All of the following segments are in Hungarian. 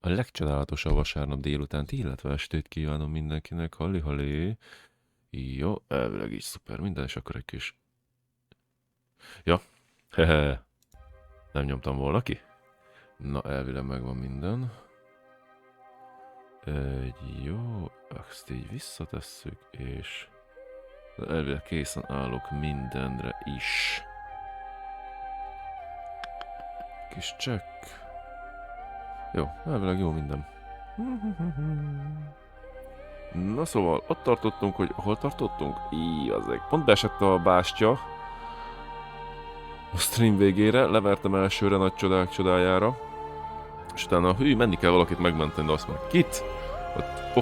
A legcsodálatosabb vasárnap délutánt, illetve estét kívánom mindenkinek. Halli-halli. Jó, elvileg így szuper minden, és akkor egy kis... Ja, hehe. Nem nyomtam volna ki? Na, elvileg megvan minden. Jó, ezt így visszatesszük, és... Elvileg készen állok mindenre is. Kis csekk. Jó, elvileg jó minden. Na szóval, ott tartottunk, hogy hol tartottunk? Íjazék. Pont beesett a bástya a stream végére, levertem elsőre nagy csodák csodájára, és utána menni kell valakit megmenteni, de azt már kit? Ott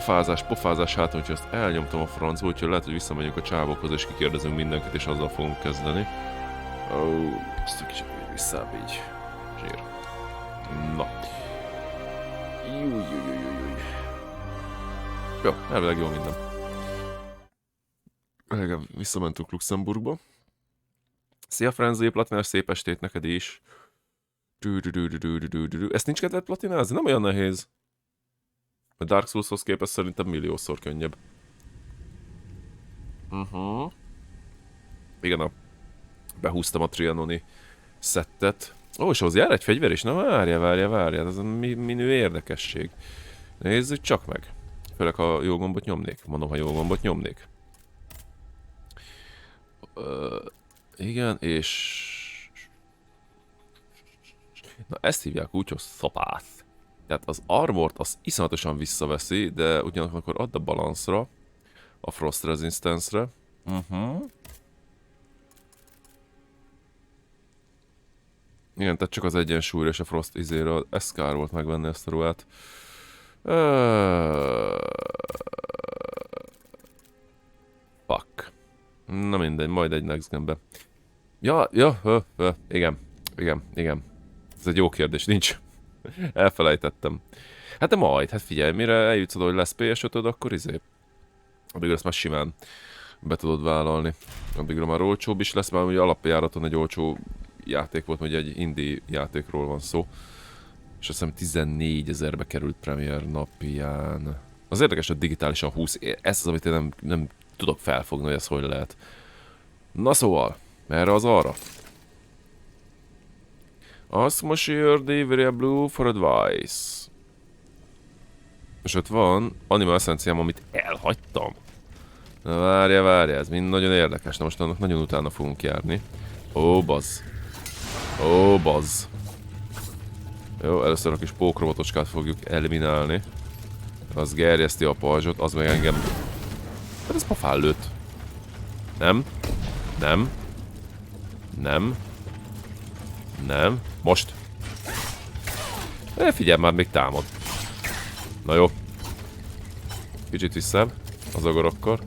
pofázás hátul, hogy ezt elnyomtam a francba, úgyhogy lehet, hogy visszamegyünk a csávokhoz, és kikérdezünk mindenkit, és azzal fogunk kezdeni. Ezt egy kicsit visszább így. Zsír. Na. Jó, elvileg jó minden. Elég visszamentünk Luxemburgba. Szia Frenzy, platinás, szép estét neked is. Ezt nincs kedved platinázni? Nem olyan nehéz. A Dark Souls-hoz képest szerintem milliószor könnyebb. Igen, behúztam a Trianoni szettet. Ó, és ahhoz jár egy fegyver is? Na várjál, ez a minő érdekesség. Nézzük csak meg. Főleg, ha jó gombot nyomnék. Mondom, ha jó gombot nyomnék. Igen, és... Na, ezt hívják úgy, hogy szapász. Tehát az armort az iszonyatosan visszaveszi, de ugyanakkor ad a balanszra, a frost resistance-re. Igen, tehát csak az egyensúlyra és a frost izére. Ez kár volt megvenni ezt a ruhát. Fuck. Na mindegy, majd egy next game-be. Igen. Ez egy jó kérdés, nincs. Elfelejtettem. Hát de majd, hát figyelj, mire eljutsz oda, hogy lesz PS5-öd, akkor addigra ezt már simán be tudod vállalni. Addigra már olcsóbb is lesz, mert ugye alapjáraton egy olcsó játék volt, hogy egy indie játékról van szó. És azt hiszem 14 000-be került premier napján. Az érdekes, hogy digitálisan 20. Ez az, amit én nem tudok felfogni, hogy ez hogy lehet. Na szóval, erre az arra. Ask Monsieur David Blue for advice. És ott van Animal Essenceám, amit elhagytam. Na várjál, ez mind nagyon érdekes. Na most annak nagyon utána fogunk járni. Ó, bazz. Jó, először a kis pókrobotocskát fogjuk eliminálni. Az gerjeszti a pajzsot, az meg engem... Hát ez pofán lőtt. Nem. Most. Figyelj már, még támad. Na jó. Kicsit visszább az agorokkor.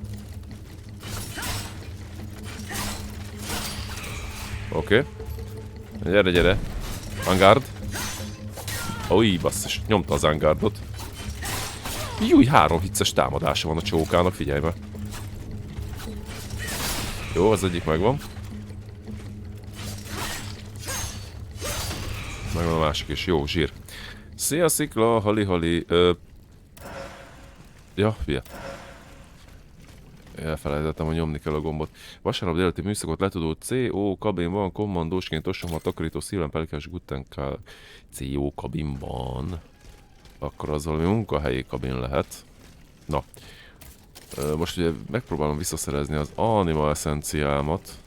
Oké. Gyere. Angard. Új, basszus, nyomta az Angardot. Júj, 3 hicces támadása van a csókának, figyelj meg. Jó, az egyik megvan. Megvan a másik is, jó, zsír. Szia Szikla, hali. Ja, fia. Elfelejtettem, hogy nyomni kell a gombot. Vasárnap délelőtti műszakot letudó CO kabinban, kommandósként osom a takarító szíven pelikás guttenkál. CO kabinban. Akkor az valami munkahelyi kabin lehet. Na. Most ugye megpróbálom visszaszerezni az Animal Essenceámat.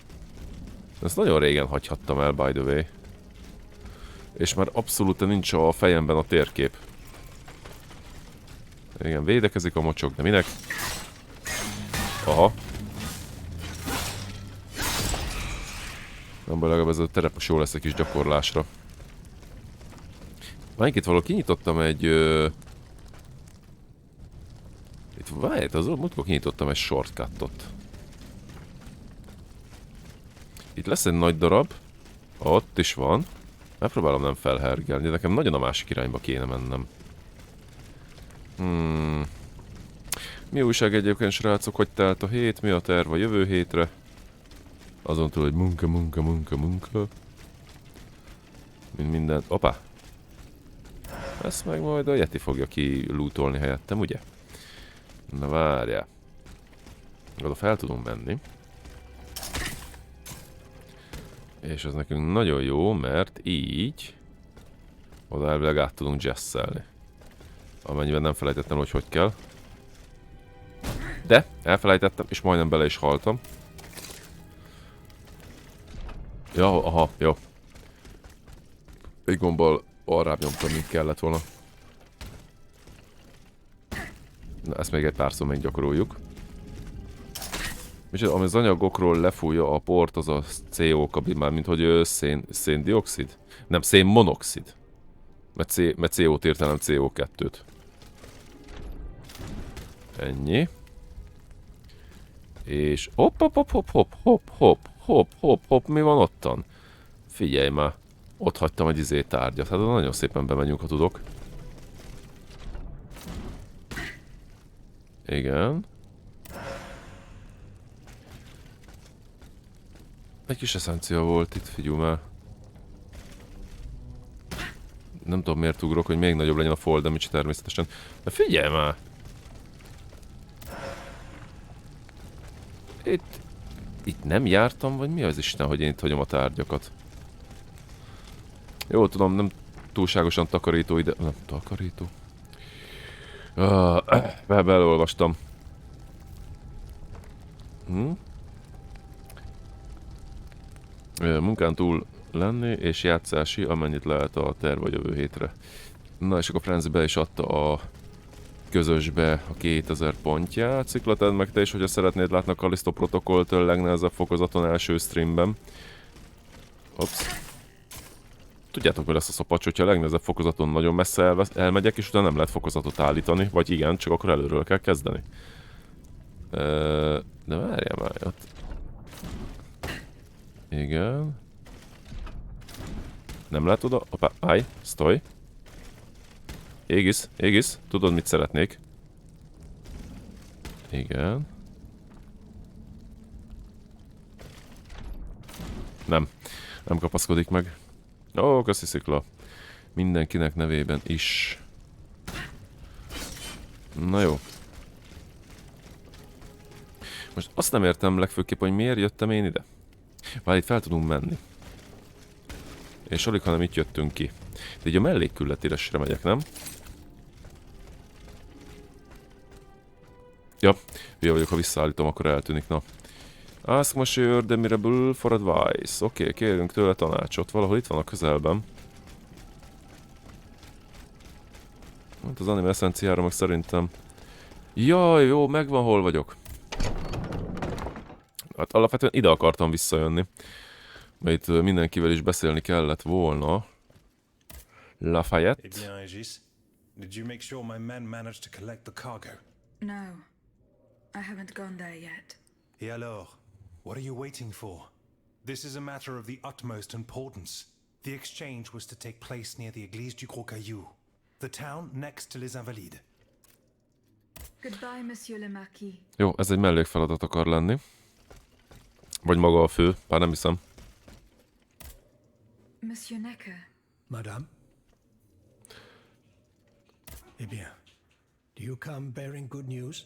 Ezt nagyon régen hagyhattam el, by the way. És már abszolút nincs a fejemben a térkép. Igen, védekezik a mocsok, de minek? Aha. Nem baj, legalább ez a terepos jó lesz egy kis gyakorlásra. Már itt valahol kinyitottam egy... Itt várját, az múltkor kinyitottam egy shortcutot. Itt lesz egy nagy darab. Ott is van. Megpróbálom nem felhergelni, nekem nagyon a másik irányba kéne mennem. Mi újság egyébként, srácok, hogy telt a hét? Mi a terv a jövő hétre? Azon túl, hogy munka. Mint minden... Opa! Ezt meg majd a Yeti fogja ki lootolni helyettem, ugye? Na várjál. Oda fel tudunk menni. És ez nekünk nagyon jó, mert így oda elvileg át tudunk jazzelni. Amennyiben nem felejtettem, hogy kell. De elfelejtettem, és majdnem bele is haltam. Ja, aha, jó. Egy gombbal arrább nyomtam, mint kellett volna. Na, ezt még egy párszor még gyakoroljuk. És ami az anyagokról lefújja a port, az a CO kabin, már mint hogy széndioxid? Nem, szénmonoxid. Mert CO-t értelem CO2-t. Ennyi. És hopp, mi van ottan? Figyelj már, ott hagytam egy tárgyat, hát nagyon szépen bemegyünk, ha tudok. Igen. Egy kis eszencia volt itt, figyelj már. Nem tudom miért ugrok, hogy még nagyobb legyen a fall damage természetesen. De figyelj már! Itt nem jártam, vagy mi az Isten, hogy én itt hagyom a tárgyakat? Jó, tudom, nem túlságosan takarító ide... Nem, takarító. Beleolvastam. Munkán túl lenni, és játszási, amennyit lehet a terv a jövő hétre. Na, és akkor Franz be is adta a közösbe a 2000 pontját. Ciklatedd meg te is, hogyha szeretnéd látni a Callisto protokollt legnehezebb fokozaton első streamben. Ops. Tudjátok, mi lesz a szopacs, hogyha a legnehezebb fokozaton nagyon messze elmegyek, és utána nem lehet fokozatot állítani. Vagy igen, csak akkor előről kell kezdeni. De várjál már, ott. Igen. Nem lehet oda? Opa, állj, sztoj. Égis, tudod mit szeretnék? Igen. Nem kapaszkodik meg. Ó, köszi szikla. Mindenkinek nevében is. Na jó. Most azt nem értem legfőképp, hogy miért jöttem én ide. Már itt fel tudunk menni. És alig, hanem itt jöttünk ki. De így a mellékkülletélesre megyek, nem? Ja, hülye vagyok, ha visszaállítom, akkor eltűnik, na. Ask Monsieur the Mirable for advice. Oké, kérünk tőle tanácsot. Valahol itt van a közelben. Hát az anime eszenciára meg szerintem... Jaj, jó, megvan, hol vagyok. Hát alapvetően ide akartam visszajönni. Mert itt mindenkivel is beszélni kellett volna. Lafayette. Eh bien, Aegis, did you make sure my men managed to collect the cargo? No, I haven't gone there yet. Et alors, what are you waiting for? This is a matter of the utmost importance. The exchange was to take place near the Église du Gros Caillou, the town next to Les Invalides. Goodbye, Monsieur le Marquis. Jó, ez egy mellékfeladat akar lenni. Vagy maga a fő, bár nem hiszem. Monsieur Necker. Madame? Eh bien, do you come bearing good news?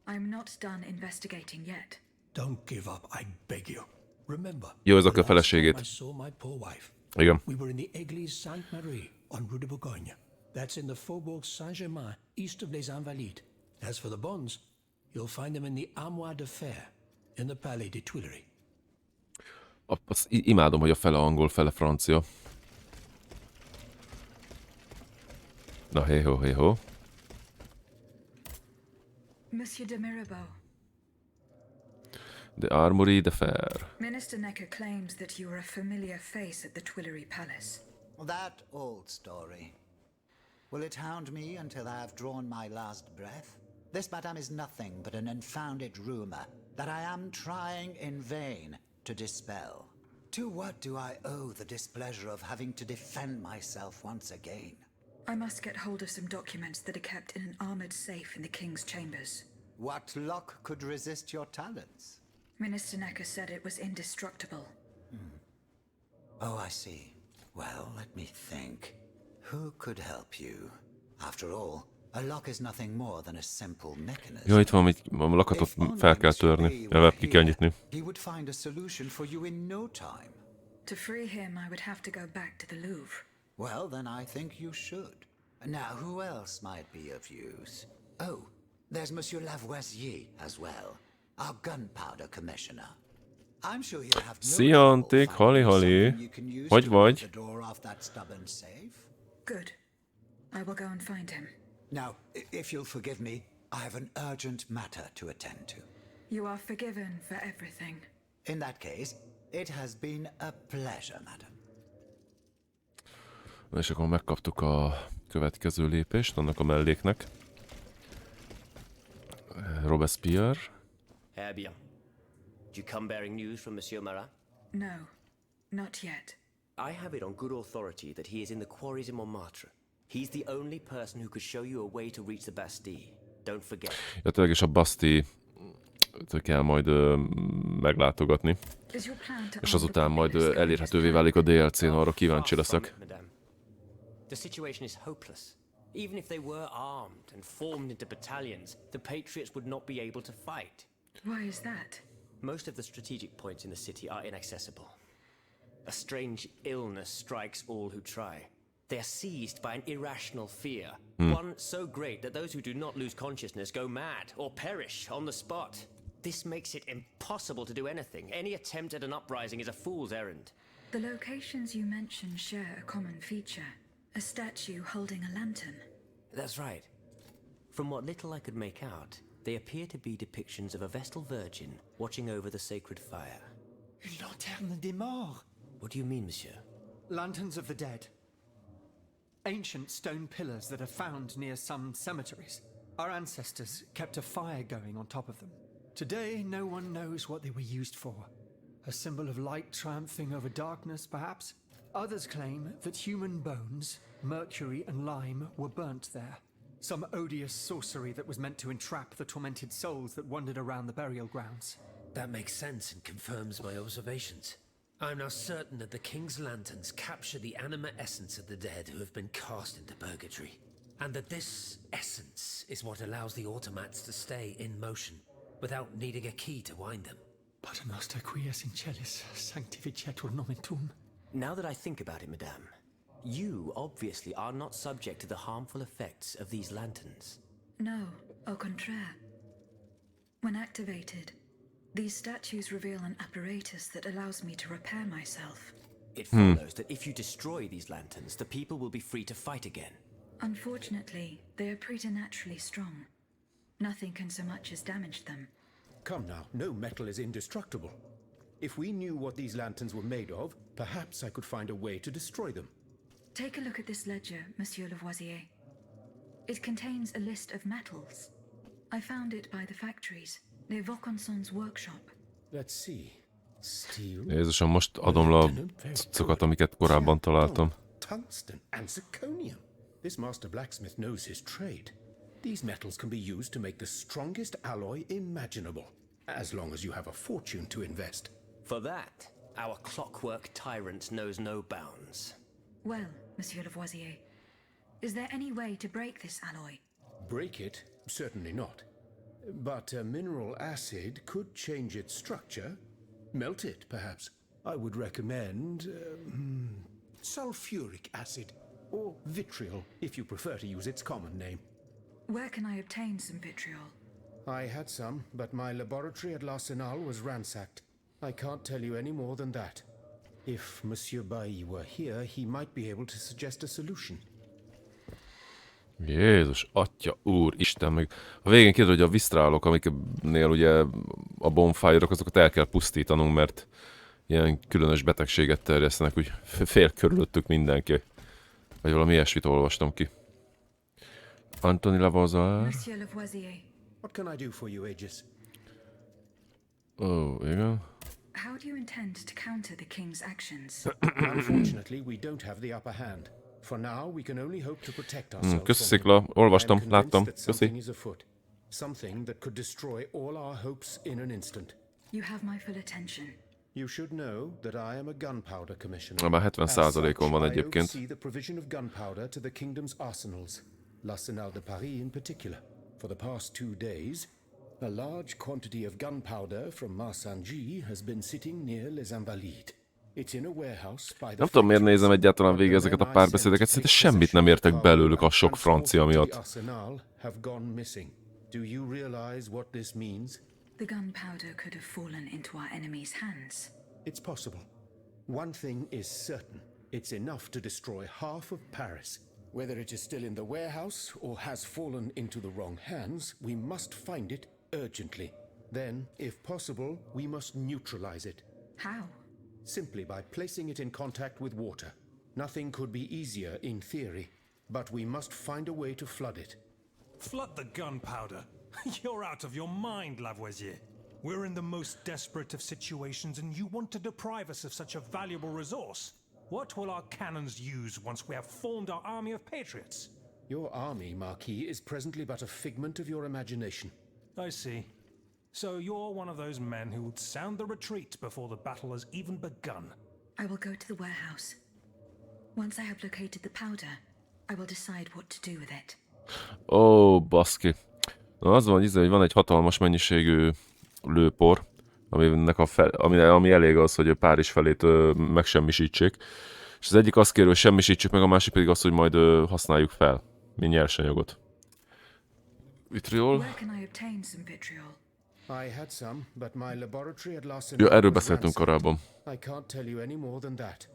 I'm not done investigating yet. Don't give up, I beg you. Remember, Jó, ez a the last feleségét. time I saw my poor wife. Igen. We were in the Église Sainte-Marie on Rue de Bourgogne. That's in the Faubourg Saint-Germain, east of Les Invalides. As for the bonds, you'll find them in the Armoire de Fer, in the Palais des Tuileries. Azt imádom, hogy a fele angol, fele francia. Na, hého. Monsieur de Mirabeau. The Armory de Fer. Minister Necker claims that you are a familiar face at the Tuileries Palace. That old story. Will it hound me until I have drawn my last breath? This, madame, is nothing but an unfounded rumor that I am trying in vain to dispel. To what do I owe the displeasure of having to defend myself once again? I must get hold of some documents that are kept in an armored safe in the king's chambers. What luck could resist your talents? Minister Necker said it was indestructible. Oh, I see. Well, let me think. Who could help you? After all, a lock is nothing more than a simple mechanism. Jó, itt van, hogy a lakatot fel kell törni, illetve ki kell nyitni. He would find a solution for you in no time. To free him, I would have to go back to the Louvre. Well, then I think you should. Now, who else might be of use? Oh, there's Monsieur Lavoisier as well, our gunpowder commissioner. I'm sure he'll have no Szia, trouble Antik, finding hali. something you can use Hogy to vagy? open the door off that stubborn safe. Good. I will go and find him. Now, if you'll forgive me, I have an urgent matter to attend to. You are forgiven for everything. In that case, it has been a pleasure, madam. Na és akkor megkaptuk a következő lépést annak a melléknek. Robespierre. Eh bien. Do you come bearing news from Monsieur Marat? No, not yet. I have it on good authority that he is in the quarries in Montmartre. He's the only person who could show you a way to reach the Bastille. Don't forget. Ja, tényleg is a Bastille kell majd meglátogatni. Is your plan to És arm azután the majd populace elérhetővé against válik a DLC-n, arra Far kíváncsi from leszek. it, madame. The situation is hopeless. Even if they were armed and formed into battalions, the Patriots would not be able to fight. Why is that? Most of the strategic points in the city are inaccessible. A strange illness strikes all who try. They are seized by an irrational fear, one so great that those who do not lose consciousness go mad or perish on the spot. This makes it impossible to do anything. Any attempt at an uprising is a fool's errand. The locations you mention share a common feature. A statue holding a lantern. That's right. From what little I could make out, they appear to be depictions of a Vestal Virgin watching over the sacred fire. Une lanterne des morts. What do you mean, monsieur? Lanterns of the dead. Ancient stone pillars that are found near some cemeteries. Our ancestors kept a fire going on top of them. Today, no one knows what they were used for. A symbol of light triumphing over darkness, perhaps? Others claim that human bones, mercury and lime, were burnt there. Some odious sorcery that was meant to entrap the tormented souls that wandered around the burial grounds. That makes sense and confirms my observations. I'm now certain that the King's lanterns capture the anima essence of the dead who have been cast into purgatory, and that this essence is what allows the automats to stay in motion without needing a key to wind them. Paternoster quies in celis, sanctificetur nomen tuum. Now that I think about it, madame, you obviously are not subject to the harmful effects of these lanterns. No, au contraire. When activated, these statues reveal an apparatus that allows me to repair myself. It follows that if you destroy these lanterns, the people will be free to fight again. Unfortunately, they are preternaturally strong. Nothing can so much as damage them. Come now, no metal is indestructible. If we knew what these lanterns were made of, perhaps I could find a way to destroy them. Take a look at this ledger, Monsieur Lavoisier. It contains a list of metals. I found it by the factories, near Vaucanson's workshop. Let's see. Steel. Jézusom, most adom le a cuccokat, amiket korábban találtam. Tungsten and zirconium. This master blacksmith knows his trade. These metals can be used to make the strongest alloy imaginable, as long as you have a fortune to invest. For that, our clockwork tyrant knows no bounds. Well, Monsieur Lavoisier, is there any way to break this alloy? Break it? Certainly not. But a mineral acid could change its structure. Melt it, perhaps. I would recommend sulfuric acid, or vitriol, if you prefer to use its common name. Where can I obtain some vitriol? I had some, but my laboratory at L'Arsenal was ransacked. I can't tell you any more than that. If Monsieur Bailly were here, he might be able to suggest a solution. Jézus, atya, úr, Isten, meg a végén kiderül, hogy a visztrálok, amiknél ugye a bonfire-ok, azokat el kell pusztítanunk, mert ilyen különös betegséget terjesztenek, úgy fél körülöttük mindenki. Vagy valami ilyesmit olvastam ki. Anthony Lavoisier. Monsieur Lavoisier, What can I do for you, Aegis? Ó, igen. how do you intend to counter the king's actions? Unfortunately, we don't have the upper hand. For now, we can only hope to protect ourselves Köszi, from Szikla. him. Olvastam, I am convinced láttam. that Köszi. something is afoot. Something that could destroy all our hopes in an instant. You have my full attention. You should know that I am a gunpowder commissioner. Már 70%-on van I egyébként. oversee the provision of gunpowder to the kingdom's arsenals, l'Arsenal de Paris in particular. For the past 2 days, a large quantity of gunpowder from Marsanji has been sitting near les Invalides. It's in a warehouse by the Nem tudom, miért nézem factories, egyáltalán but végig the ezeket a men I sent párbeszédeket, to szinte take semmit nem possession értek of the belőlük a cargo sok and francia forth to miatt. the arsenal have gone missing. Do you realize what this means? The gunpowder could have fallen into our enemy's hands. It's possible. One thing is certain. It's enough to destroy half of Paris. Whether it is still in the warehouse or has fallen into the wrong hands, we must find it urgently. Then, if possible, we must neutralize it. How? Simply by placing it in contact with water. Nothing could be easier in theory, but we must find a way to flood it. Flood the gunpowder? You're out of your mind, Lavoisier. We're in the most desperate of situations, and you want to deprive us of such a valuable resource. What will our cannons use once we have formed our army of patriots? Your army, Marquis, is presently but a figment of your imagination. I see. So you're one of those men who would sound the retreat before the battle has even begun. I will go to the warehouse. Once I have located the powder, I will decide what to do with it. Ó, baszki. Na, az van, hogy van egy hatalmas mennyiségű lőpor, ami elég az, hogy Párizs felét megsemmisítsék. És az egyik azt kér, hogy semmisítsük meg, a másik pedig azt, hogy majd használjuk fel, mint nyersanyagot. Vitriol? Where can I obtain some vitriol? I had some, but my laboratory at Larsenal Ja, erről was beszéltünk ransacked. korábban. I can't tell you any more than that.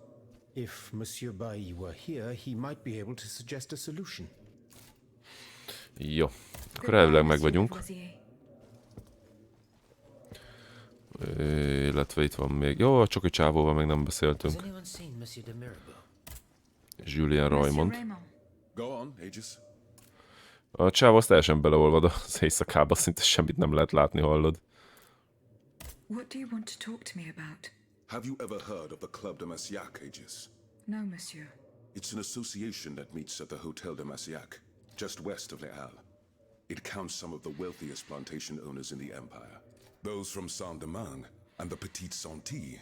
If Monsieur Bailly were here, he might be able to suggest a solution. Jó, akkor elvileg meg vagyunk. Illetve itt van még... Jó, a csoki csávóval még nem beszéltünk. Julien Raymond. Go on, Aegis. A csávó az teljesen beleolvad az éjszakába, szinte semmit nem lehet látni, hallod. What do you want to talk to me about? Have you ever heard of the Club de Massiac, Aegis? No, monsieur. It's an association that meets at the Hotel de Massiac, just west of Les Halles. It counts some of the wealthiest plantation owners in the empire. Those from Saint-Domingue and the Petite Santé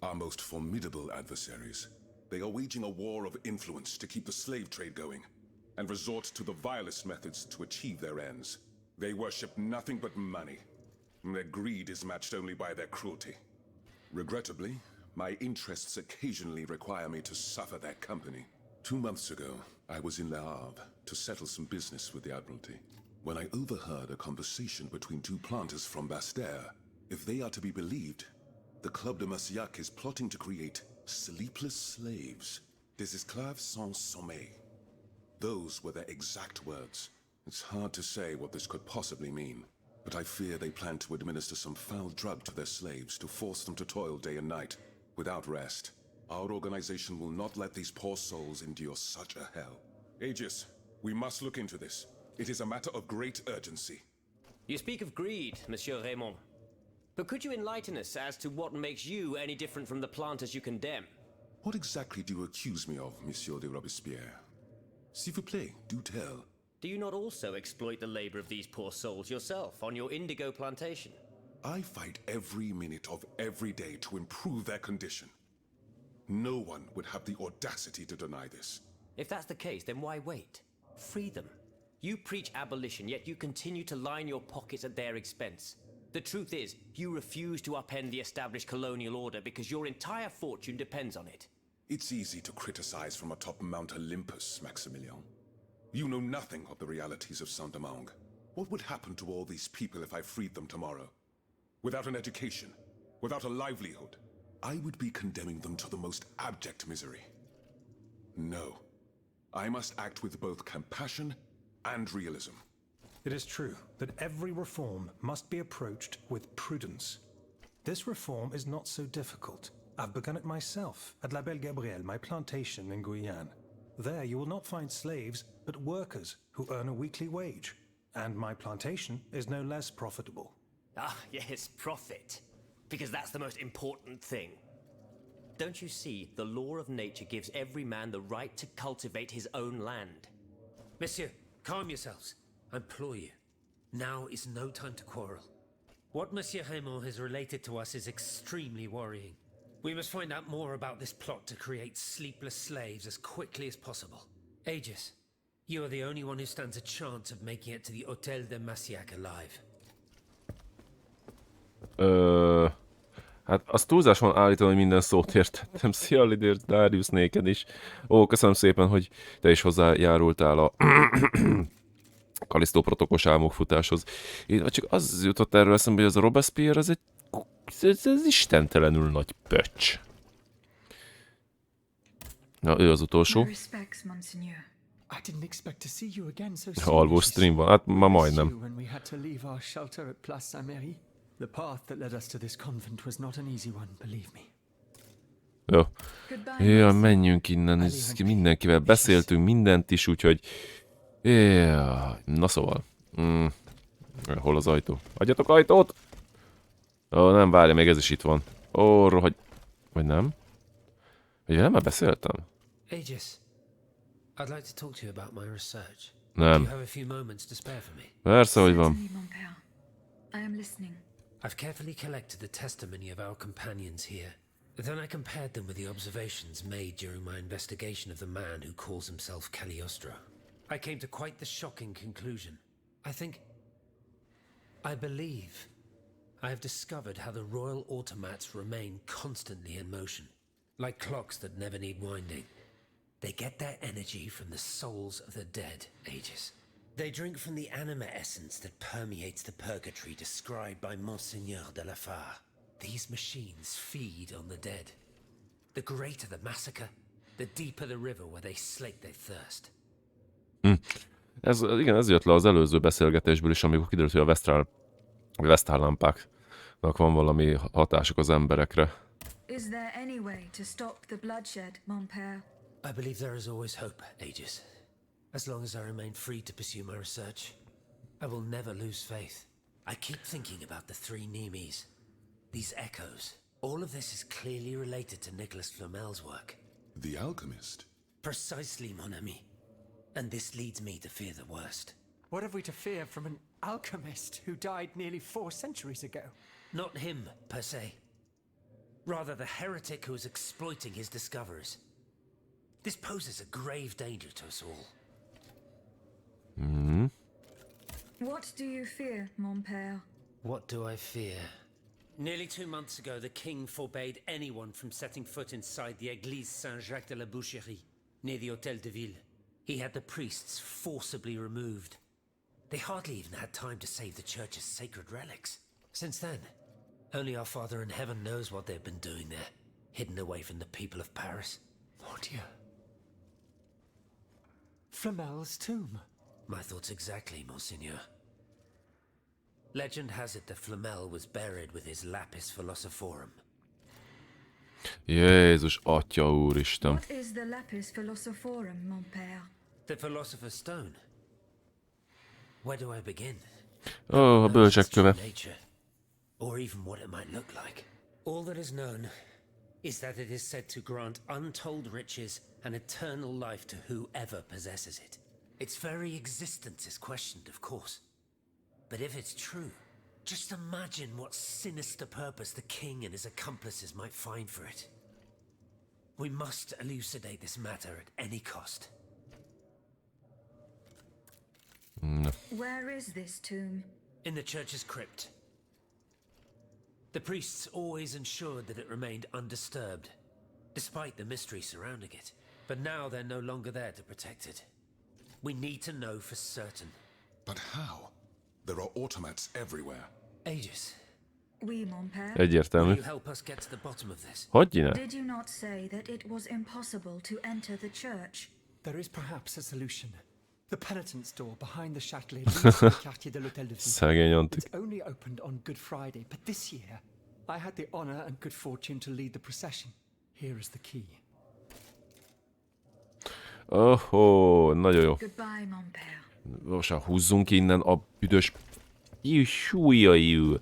are most formidable adversaries. They are waging a war of influence to keep the slave trade going, and resort to the vilest methods to achieve their ends. They worship nothing but money. Their greed is matched only by their cruelty. Regrettably, my interests occasionally require me to suffer their company. 2 months ago, I was in Le Havre to settle some business with the Admiralty, when I overheard a conversation between 2 planters from Bastère. If they are to be believed, the Club de Massiac is plotting to create sleepless slaves, des esclaves sans sommeil. Those were their exact words. It's hard to say what this could possibly mean, but I fear they plan to administer some foul drug to their slaves to force them to toil day and night, without rest. Our organization will not let these poor souls endure such a hell. Aegis, we must look into this. It is a matter of great urgency. You speak of greed, Monsieur Raymond. But could you enlighten us as to what makes you any different from the planters you condemn? What exactly do you accuse me of, Monsieur de Robespierre? S'il vous plaît, do tell. Do you not also exploit the labor of these poor souls yourself on your indigo plantation? I fight every minute of every day to improve their condition. No one would have the audacity to deny this. If that's the case, then why wait? Free them. You preach abolition, yet you continue to line your pockets at their expense. The truth is, you refuse to upend the established colonial order because your entire fortune depends on it. It's easy to criticize from atop Mount Olympus, Maximilian. You know nothing of the realities of Saint-Domingue. What would happen to all these people if I freed them tomorrow? Without an education, without a livelihood, I would be condemning them to the most abject misery. No. I must act with both compassion and realism. It is true that every reform must be approached with prudence. This reform is not so difficult. I've begun it myself at La Belle Gabrielle, my plantation in Guyane. There you will not find slaves, but workers who earn a weekly wage. And my plantation is no less profitable. Ah, yes, profit. Because that's the most important thing. Don't you see, the law of nature gives every man the right to cultivate his own land? Monsieur, calm yourselves. I implore you. Now is no time to quarrel. What Monsieur Raymond has related to us is extremely worrying. We must find out more about this plot to create sleepless slaves as quickly as possible. Aegis, you are the only one who stands a chance of making it to the Hotel de Massiac alive. Hát az túlzás van állítani, hogy minden szót értettem. Szia, Lidér, Darius, néked is. Ó, köszönöm szépen, hogy te is hozzájárultál a Kalisztó protokos álmokfutáshoz. Én csak az jutott erről eszembe, hogy az a Robespierre, ez istentelenül nagy pöcs. Na, ő az utolsó. Alvó stream van, hát ma majdnem. The path that led us to this convent was not an easy one, believe me. Jó. Ja, menjünk innen, mindenkivel beszéltünk mindent is, úgyhogy... Ja, na szóval. Hol az ajtó? Adjatok ajtót! Ó, nem, várja, még ez is itt van. Ó, rohagy... Vagy nem? Vagy nem, már beszéltem? Aegis, I'd like to talk to you about my research. Nem. Do you have a few moments to spare for me? Persze, hogy van. I am listening. I've carefully collected the testimony of our companions here. Then I compared them with the observations made during my investigation of the man who calls himself Cagliostro. I came to quite the shocking conclusion. I believe I have discovered how the royal automats remain constantly in motion, like clocks that never need winding. They get their energy from the souls of the dead, Aegis. They drink from the anima essence that permeates the purgatory described by Monseigneur de la Fare. These machines feed on the dead. The greater the massacre, the deeper the river where they slake their thirst. Igen, ez jött le az előző beszélgetésből is, amikor kiderült, hogy a Vesztál lámpáknak van valami hatásuk az emberekre. Is there any way to stop the bloodshed, mon père? I believe there is always hope, Aegis. As long as I remain free to pursue my research, I will never lose faith. I keep thinking about the three Nemes, these echoes. All of this is clearly related to Nicholas Flamel's work. The alchemist? Precisely, mon ami. And this leads me to fear the worst. What have we to fear from an alchemist who died nearly 4 centuries ago? Not him, per se. Rather the heretic who is exploiting his discoveries. This poses a grave danger to us all. What do you fear, mon père? What do I fear? Nearly 2 months ago, the king forbade anyone from setting foot inside the Église Saint-Jacques de la Boucherie, near the Hôtel de Ville. He had the priests forcibly removed. They hardly even had time to save the church's sacred relics. Since then, only our Father in heaven knows what they've been doing there, hidden away from the people of Paris. Mon Dieu. Flamel's tomb. My thoughts exactly, Monseigneur. Legend has it that Flamel was buried with his lapis philosophorum. Jézus, Atya Úristen. What is the lapis philosophorum, mon père? The Philosopher's Stone. Where do I begin? Oh, a bölcsek köve. Nature, or even what it might look like. All that is known is that it is said to grant untold riches and eternal life to whoever possesses it. Its very existence is questioned, of course. But if it's true, just imagine what sinister purpose the king and his accomplices might find for it. We must elucidate this matter at any cost. Where is this tomb? In the church's crypt. The priests always ensured that it remained undisturbed, despite the mystery surrounding it. But now they're no longer there to protect it. We need to know for certain. But how? There are automats everywhere. Aegis, Oui, mon père. will Egyértelmű. you help us get to the bottom of this? Hogy ne? Did you not say that it was impossible to enter the church? There is perhaps a solution. The penitent's door behind the Châtelet leads to the quartier de l'Hôtel de Ville. Szegény Antik. It's only opened on Good Friday, but this year I had the honor and good fortune to lead the procession. Here is the key. Oh, nagyon jó. Goodbye, mon père. Most húzzunk innen a büdös... Jújjajú.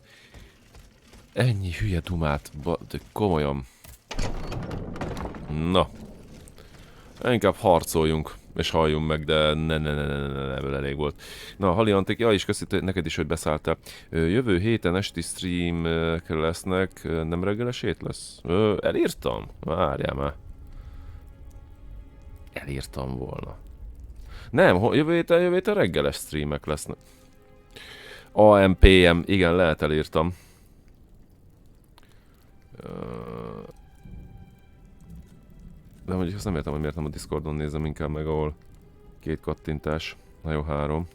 Ennyi hülye dumát. De komolyan. Na. Inkább harcoljunk. És halljunk meg, de ne, ebből elég volt. Na, Hali Antik, ja, és köszönöm neked is, hogy beszálltál. Jövő héten esti streamek lesznek, nem reggeles hét lesz? Elírtam? Várjál már. Elírtam volna. Nem, jövő héten reggeles streamek lesznek. AM/PM, igen, lehet elírtam. De mondjuk azt nem értem, hogy miért nem a Discordon nézem inkább meg, ahol 2 kattintás. Na jó, 3.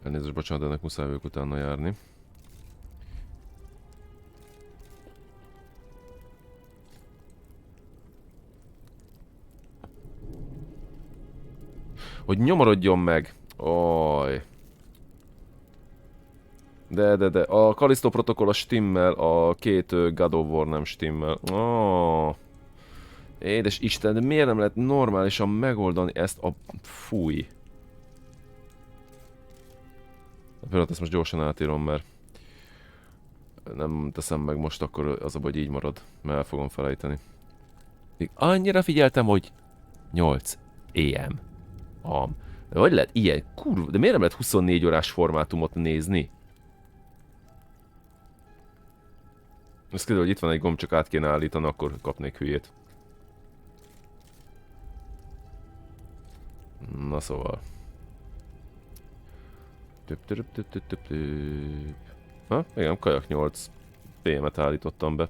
Elnézést, bocsánat, ennek muszáj ők utána járni. Hogy nyomorodjon meg! Oj. De, a Callisto protokoll a stimmel, a 2 God of War nem stimmel. Oh. Édes Isten, de miért nem lehet normálisan megoldani ezt a... Fúj. A pillanat, ezt most gyorsan átírom, mert... Nem teszem meg most, akkor az a baj, hogy így marad, mert el fogom felejteni. Még annyira figyeltem, hogy... 8 AM. De hogy lehet ilyen kurva... De miért nem lehet 24 órás formátumot nézni? Ez kiderül, hogy itt van egy gomb, csak át kéne állítani, akkor kapnék hülyét. Na szóval. Ha? Igen, kajak 8 PM-et állítottam be.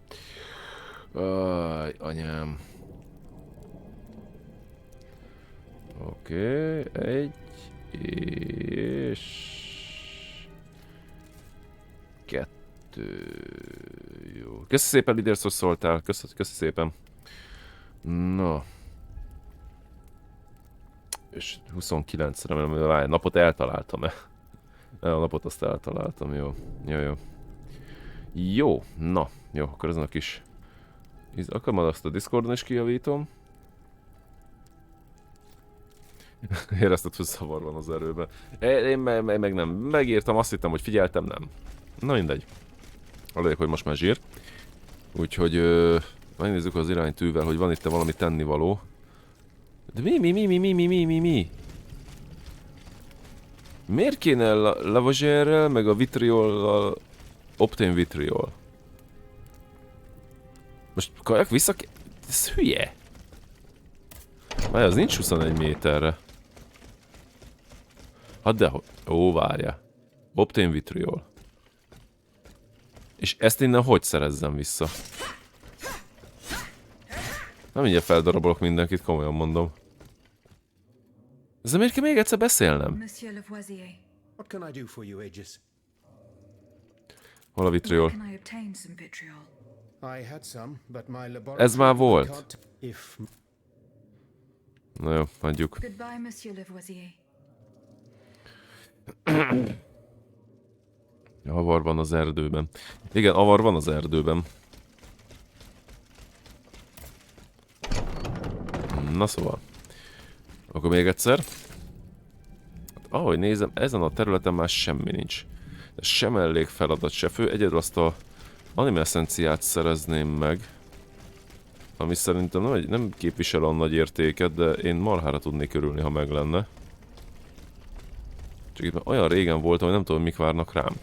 Aj, anyám. Oké, 1 és 2. Jó. Köszi szépen, Lidérsz, hogy szóltál. Köszi szépen. Na. És 29, remélem, hogy a napot eltaláltam-e? A napot azt eltaláltam, jó. Jó, na. Jó, akkor ezen a kis... Akkor majd azt a Discordon is kijavítom. Érezted, hogy szavar van az erőben. Én meg nem. Megírtam, azt hittem, hogy figyeltem, nem. Na mindegy. Aludjék, hogy most már zsír. Úgyhogy megnézzük az iránytűvel, hogy van itt valami tennivaló. De mi? Miért kéne lavazsérrel, meg a vitriollal obtain vitriol? Most kajak vissza... Ez hülye! Várj, az nincs 21 méterre. Hát dehogy. Ó, várjál. Obtain vitriol. És ezt innen hogy szerezzem vissza? Nem mindjárt feldarabolok mindenkit, komolyan mondom. Ezzel miért kell még egyszer beszélnem? Monsieur Lavoisier, What can I do for you, Aegis? Hol a where vitriol? can I obtain some vitriol? I had some, but my laboratory... Ez már volt. can't- If Na jó, adjuk. Goodbye, Monsieur Lavoisier. Avar van az erdőben. Igen, avar van az erdőben. Na szóval. Akkor még egyszer. Hát, ahogy nézem, ezen a területen már semmi nincs. De sem elég feladat, se fő. Egyedül azt a anime eszenciát szerezném meg. Ami szerintem nem képvisel a nagy értéket, de én marhára tudnék örülni, ha meg lenne. Csak itt már olyan régen voltam, hogy nem tudom, mik várnak rám.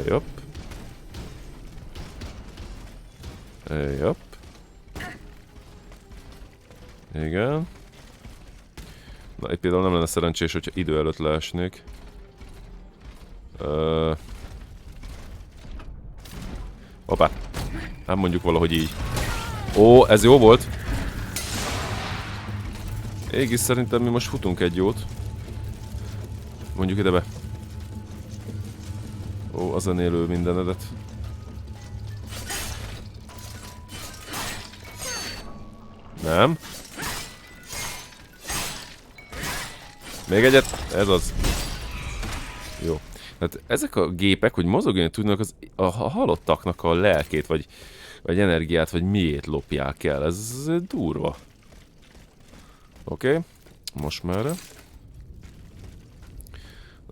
Jobb. Jobb. Igen. Na, itt például nem lenne szerencsés, hogyha idő előtt leesnék. Hoppá. Hát mondjuk valahogy így. Ó, ez jó volt. Égis, szerintem mi most futunk egy jót. Mondjuk ide be. Ó, az élő mindenedet. Nem. Még egyet. Ez az. Jó. Hát ezek a gépek, hogy mozogni tudnak, az a halottaknak a lelkét, vagy energiát, vagy miét lopják el. Ez durva. Oké. Most merre?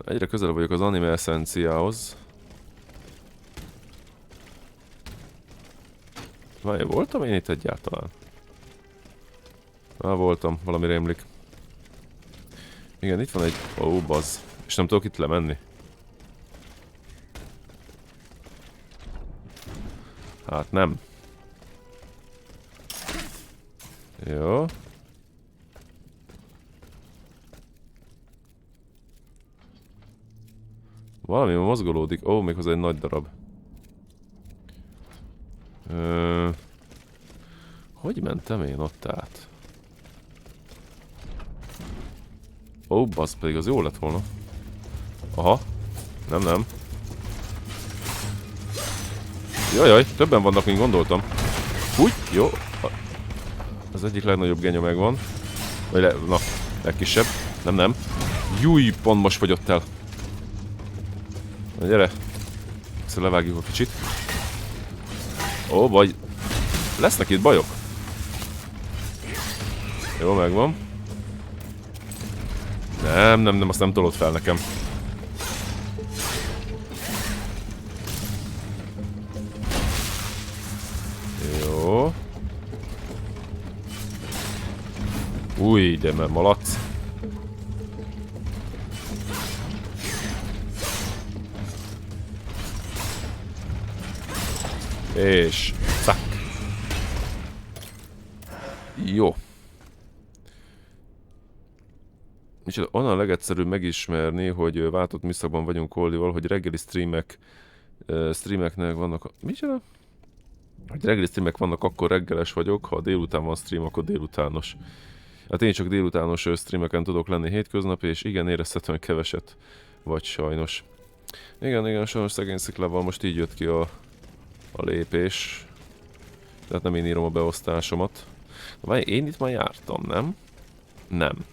Egyre közelebb vagyok az anime eszenciához. Várj, voltam én itt egyáltalán? Voltam, valami rémlik. Igen, itt van egy... Ó, bazd. És nem tudok itt lemenni. Hát nem. Jó. Valami mozgolódik. Ó, méghozzá egy nagy darab. Hogy mentem én ott át? Ó, basz, pedig az jó lett volna. Aha. Nem. Jajjaj, többen vannak, mint gondoltam. Úgy, jó. Az egyik legnagyobb genya megvan. Vagy na, legkisebb. Nem. Júj, pont most fogyott el. Na gyere. Ezt levágjuk a kicsit. Ó, vagy... Lesznek itt bajok. Jó, megvan. Nem, azt nem tolod fel nekem. Jó. Új, de mert malac. És... Szak. Jó. Micsoda, onnan a legegyszerűbb megismerni, hogy váltott műszakban vagyunk Coldival, hogy reggeli streameknek vannak... Micsoda? Hogy reggeli streamek vannak, akkor reggeles vagyok, ha délután van stream, akkor délutános. Hát én csak délutános streameken tudok lenni hétköznap, és igen, érezhetően keveset vagy sajnos. Igen, sajnos szegény sziklával most így jött ki a lépés. Tehát nem én írom a beosztásomat. Várj, én itt már jártam, nem? Nem.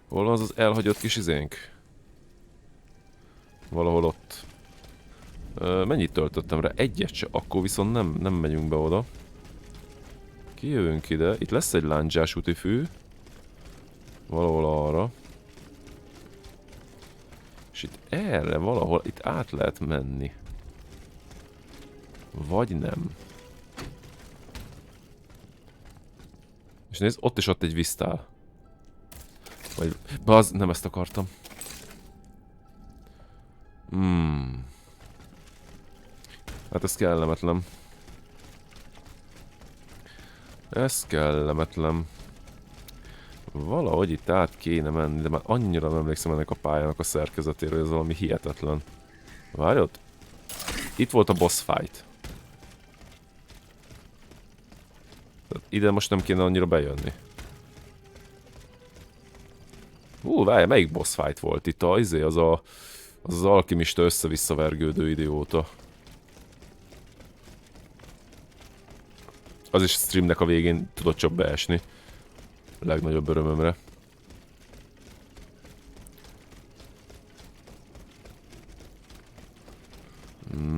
Hol van az elhagyott kis izénk? Valahol ott. Mennyit töltöttem rá? Egyet se, akkor viszont nem megyünk be oda. Kijövünk ide. Itt lesz egy lándzsás útifű. Valahol arra. És itt erre valahol, itt át lehet menni. Vagy nem. És nézd, ott is ott egy víztál. Vagy... Bazd, nem ezt akartam. Hát ez kellemetlen. Ez kellemetlen. Valahogy itt át kéne menni, de már annyira nem emlékszem ennek a pályának a szerkezetére, hogy ez valami hihetetlen. Várjad? Itt volt a boss fight. Ide most nem kéne annyira bejönni. Várj, melyik boss fight volt itt? Az alkimista össze-vissza vergődő idióta. Az is streamnek a végén tudott csak beesni. A legnagyobb örömömre.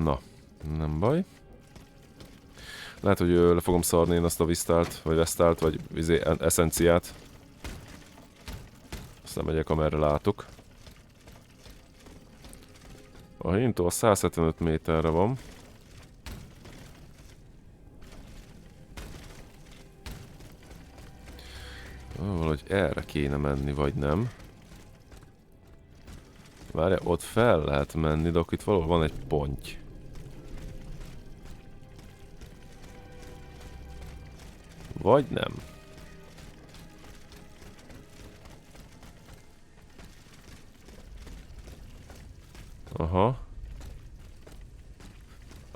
Na, nem baj. Lehet, hogy le fogom szarni én azt a visztált, vagy vesztált, vagy eszenciát. Aztán megyek, amerre látok. A hintól 175 méterre van. Valahogy erre kéne menni, vagy nem. Várjál, ott fel lehet menni, de akkor itt valahol van egy ponty. Vagy nem. Aha.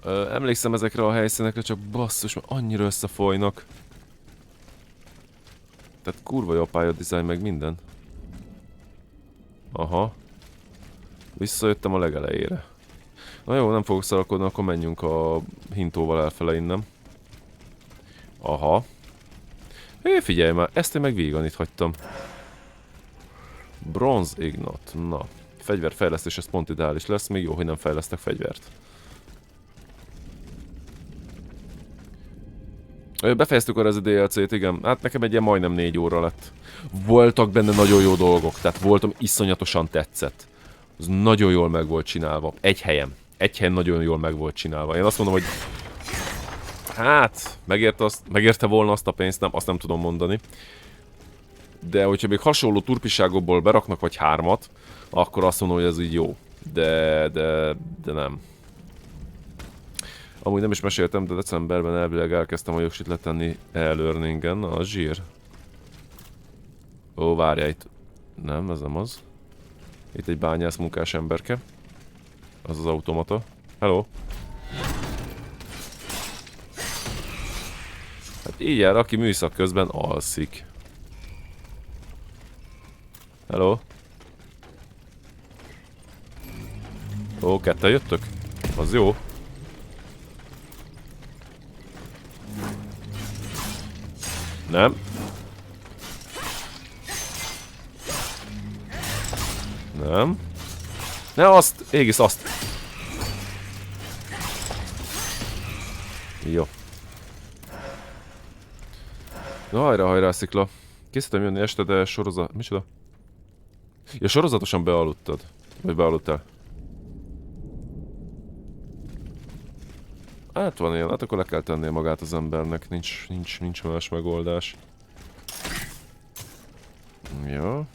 Emlékszem ezekre a helyszínekre, csak basszus, mert annyira összefolynak. Tehát kurva jó a pályadizájn meg minden. Aha. Visszajöttem a legelejére. Na jó, nem fogok szarakodni, akkor menjünk a hintóval elfele innen. Aha. Figyelj már, ezt én meg vígan itt hagytam. Bronze Ignat. Na. Fegyverfejlesztés, ez pont ideális lesz, még jó, hogy nem fejlesztek fegyvert. Befejeztük arra ez a DLC-t, igen. Hát nekem egy ilyen majdnem 4 óra lett. Voltak benne nagyon jó dolgok, tehát voltam iszonyatosan tetszett. Ez nagyon jól meg volt csinálva. Egy helyen nagyon jól meg volt csinálva. Én azt mondom, hogy hát, megérte volna azt a pénzt, nem, azt nem tudom mondani. De hogyha még hasonló turpiságokból beraknak vagy 3-at, akkor azt mondom, hogy ez így jó. De nem. Amúgy nem is meséltem, de decemberben elvileg elkezdtem a jogsit letenni e-learningen, a zsír. Ó, várjál itt. Nem, ez nem az. Itt egy bányász munkás emberke. Az az automata. Hello. Hát így jár, aki műszak közben alszik. Hello. Ó, ketten jöttök? Az jó. Nem. Nem. Ne azt! Égész azt! Jó. Na hajrá, szikla. Készítem jönni este, de sorozat... Micsoda? Ja, sorozatosan bealudtad. Vagy bealudtál. Hát van ilyen, hát akkor le kell tennie magát az embernek, nincs más megoldás. Jó.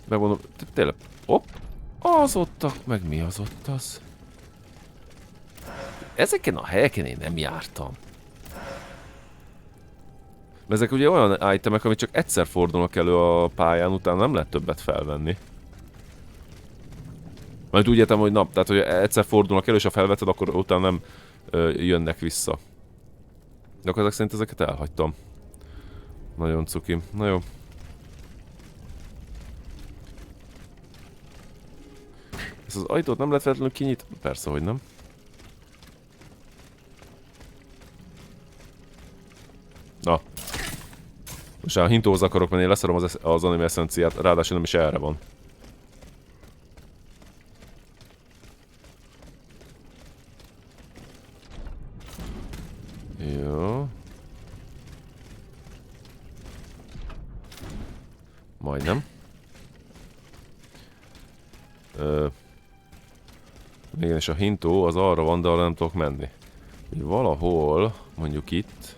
Megmondom, tényleg, hopp, az ottak, meg mi az ott az? Ezeken a helyeken én nem jártam. Ezek ugye olyan itemek, amit csak egyszer fordulnak elő a pályán, utána nem lehet többet felvenni. Majd úgy értem, hogy tehát hogy egyszer fordulnak elő, és ha felveted, akkor utána nem jönnek vissza. De akkor ezek szerint ezeket elhagytam. Nagyon cuki. Na jó. Ezt az ajtót nem lehet feltétlenül kinyitni? Persze, hogy nem. Na. Most a hintóhoz akarok menni, leszarom az anime eszenciát, ráadásul nem is erre van. Jó. Majdnem. Igen, és a hintó az arra van, de arra nem tudok menni. Valahol, mondjuk itt.